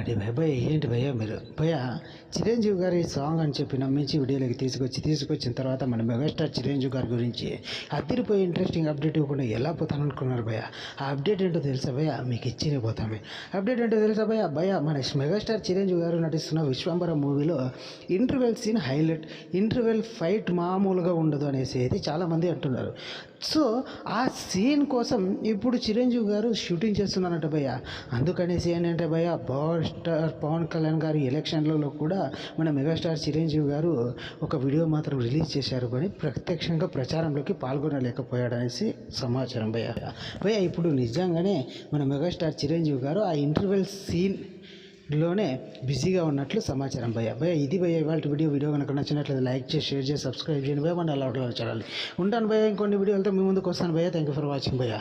ఆగండి భయ భయ ఏంటి భయ మీరు భయ చిరంజీవి గారి సాంగ్ అని చెప్పి నమ్మించి వీడియోలోకి తీసుకొచ్చిన తర్వాత మన మెగాస్టార్ చిరంజీవి గారి గురించి అదిరిపోయి ఇంట్రెస్టింగ్ అప్డేట్ ఇవ్వకుండా ఎలా పోతాననుకున్నారు భయ. ఆ అప్డేట్ ఏంటో తెలుసా భయ, మీకు ఇచ్చిన పోతామే. అప్డేట్ ఏంటో తెలుసా భయ భయ మన మెగాస్టార్ చిరంజీవి గారు నటిస్తున్న విశ్వంబర మూవీలో interval scene highlight, interval fight మామూలుగా ఉండదు అనేసి అయితే చాలామంది అంటున్నారు. సో ఆ సీన్ కోసం ఇప్పుడు చిరంజీవి గారు షూటింగ్ చేస్తున్నారట భయ్య. అందుకనేసి ఏంటంటే భయ్య, పవర్ స్టార్ పవన్ కళ్యాణ్ గారి ఎలక్షన్లలో కూడా మన మెగాస్టార్ చిరంజీవి గారు ఒక వీడియో మాత్రం రిలీజ్ చేశారు, కానీ ప్రత్యక్షంగా ప్రచారంలోకి పాల్గొనలేకపోయాడనేసి సమాచారం భయ్య. భయ్య ఇప్పుడు నిజంగానే మన మెగాస్టార్ చిరంజీవి గారు ఆ ఇంటర్వెల్ సీన్లోనే బిజీగా ఉన్నట్లు సమాచారం భయ్య. భయ్య ఇది భయ్య ఇవాళ వీడియో కనుక నచ్చినట్లయితే లైక్ చేసి షేర్ చేసి సబ్స్క్రైబ్ చేయండి భయ్య. మన అలా చూడాలి. ఉంటాను భయ్య, ఇంకొన్ని వీడియోలతో మీ ముందుకు వస్తాను భయ్య. థ్యాంక్ యూ ఫర్ వాచింగ్ భయ్య.